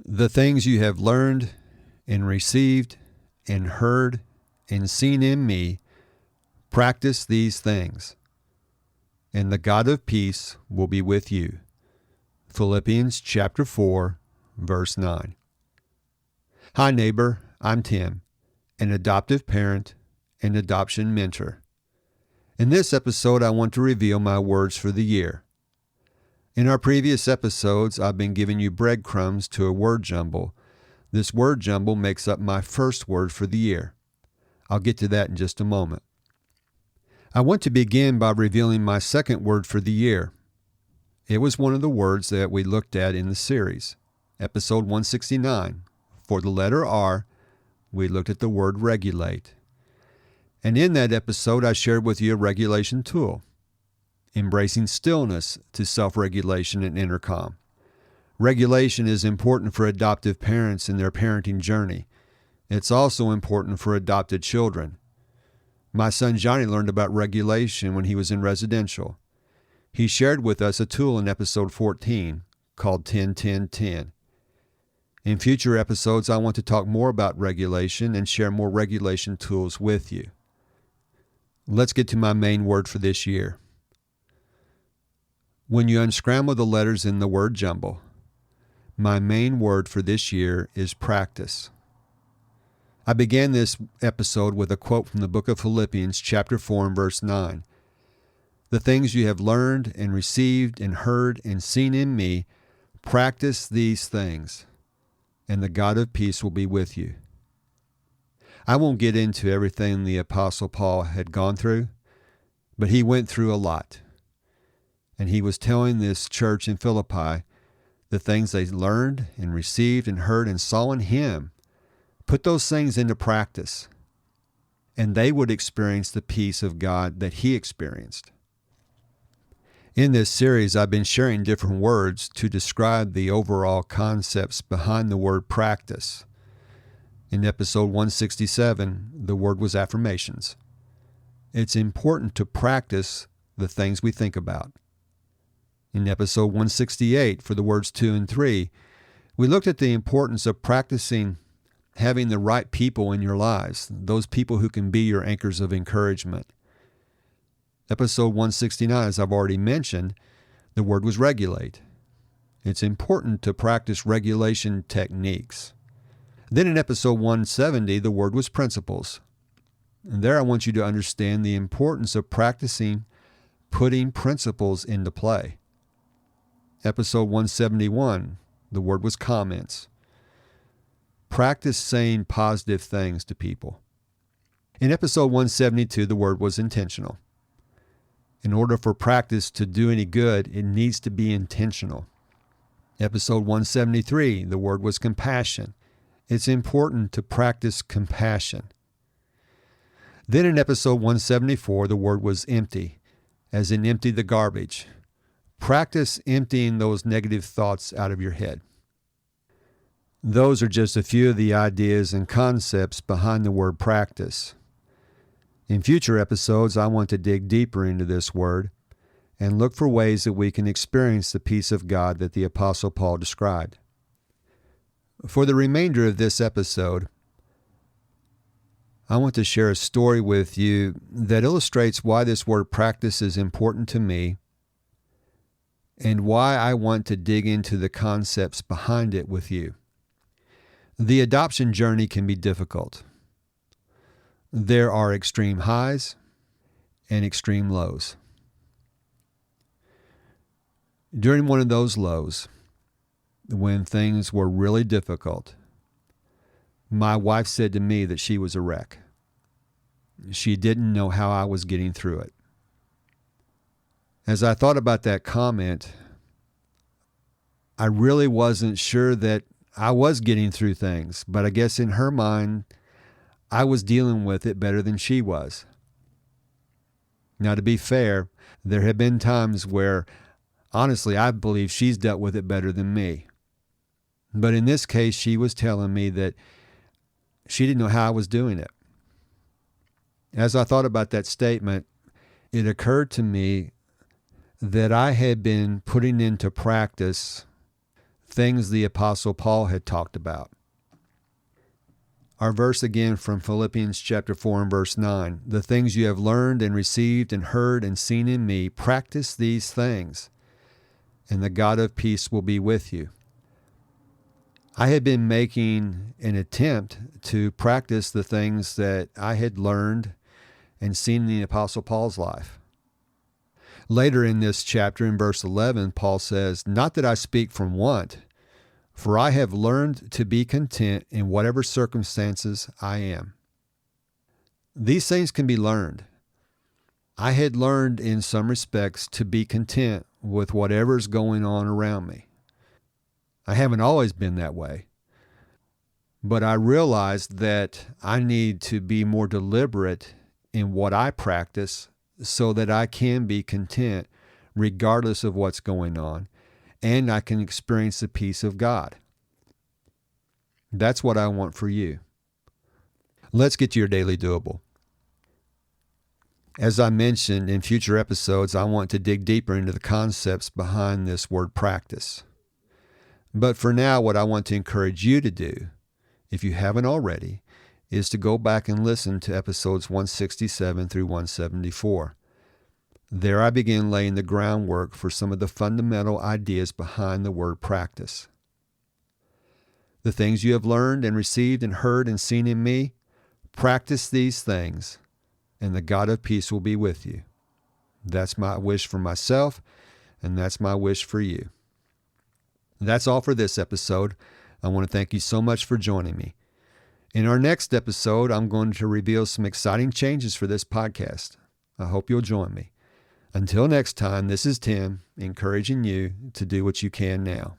The things you have learned and received and heard and seen in me, practice these things, and the God of peace will be with you. Philippians chapter 4, verse 9. Hi, neighbor. I'm Tim, an adoptive parent and adoption mentor. In this episode, I want to reveal my words for the year. In our previous episodes, I've been giving you breadcrumbs to a word jumble. This word jumble makes up my first word for the year. I'll get to that in just a moment. I want to begin by revealing my second word for the year. It was one of the words that we looked at in the series, episode 169. For the letter R, we looked at the word regulate. And in that episode, I shared with you a regulation tool, embracing stillness to self-regulation and inner calm. Regulation is important for adoptive parents in their parenting journey. It's also important for adopted children. My son Johnny learned about regulation when he was in residential. He shared with us a tool in episode 14 called 10-10-10. In future episodes, I want to talk more about regulation and share more regulation tools with you. Let's get to my main word for this year. When you unscramble the letters in the word jumble, my main word for this year is practice. I began this episode with a quote from the book of Philippians chapter 4 and verse 9. The things you have learned and received and heard and seen in me, practice these things, and the God of peace will be with you. I won't get into everything the Apostle Paul had gone through, but he went through a lot. And he was telling this church in Philippi the things they learned and received and heard and saw in him. Put those things into practice, and they would experience the peace of God that he experienced. In this series, I've been sharing different words to describe the overall concepts behind the word practice. In episode 167, the word was affirmations. It's important to practice the things we think about. In episode 168, for the words 2 and 3, we looked at the importance of practicing having the right people in your lives, those people who can be your anchors of encouragement. Episode 169, as I've already mentioned, the word was regulate. It's important to practice regulation techniques. Then in episode 170, the word was principles. And there I want you to understand the importance of practicing putting principles into play. Episode 171, the word was comments. Practice saying positive things to people. In episode 172, the word was intentional. In order for practice to do any good, it needs to be intentional. Episode 173, the word was compassion. It's important to practice compassion. Then in episode 174, the word was empty, as in empty the garbage. Practice emptying those negative thoughts out of your head. Those are just a few of the ideas and concepts behind the word practice. In future episodes, I want to dig deeper into this word and look for ways that we can experience the peace of God that the Apostle Paul described. For the remainder of this episode, I want to share a story with you that illustrates why this word practice is important to me and why I want to dig into the concepts behind it with you. The adoption journey can be difficult. There are extreme highs and extreme lows. During one of those lows, when things were really difficult, my wife said to me that she was a wreck. She didn't know how I was getting through it. As I thought about that comment, I really wasn't sure that I was getting through things, but I guess in her mind, I was dealing with it better than she was. Now, to be fair, there have been times where, honestly, I believe she's dealt with it better than me. But in this case, she was telling me that she didn't know how I was doing it. As I thought about that statement, it occurred to me that I had been putting into practice things the Apostle Paul had talked about. Our verse again from Philippians chapter 4 and verse 9, the things you have learned and received and heard and seen in me, practice these things, and the God of peace will be with you. I had been making an attempt to practice the things that I had learned and seen in the Apostle Paul's life. Later in this chapter, in verse 11, Paul says, not that I speak from want, for I have learned to be content in whatever circumstances I am. These things can be learned. I had learned in some respects to be content with whatever's going on around me. I haven't always been that way, but I realized that I need to be more deliberate in what I practice so that I can be content regardless of what's going on, and I can experience the peace of God. That's what I want for you. Let's get to your daily doable. As I mentioned in future episodes, I want to dig deeper into the concepts behind this word practice. But for now, what I want to encourage you to do, if you haven't already, is to go back and listen to episodes 167 through 174. There I begin laying the groundwork for some of the fundamental ideas behind the word practice. The things you have learned and received and heard and seen in me, practice these things, and the God of peace will be with you. That's my wish for myself, and that's my wish for you. That's all for this episode. I want to thank you so much for joining me. In our next episode, I'm going to reveal some exciting changes for this podcast. I hope you'll join me. Until next time, this is Tim, encouraging you to do what you can now.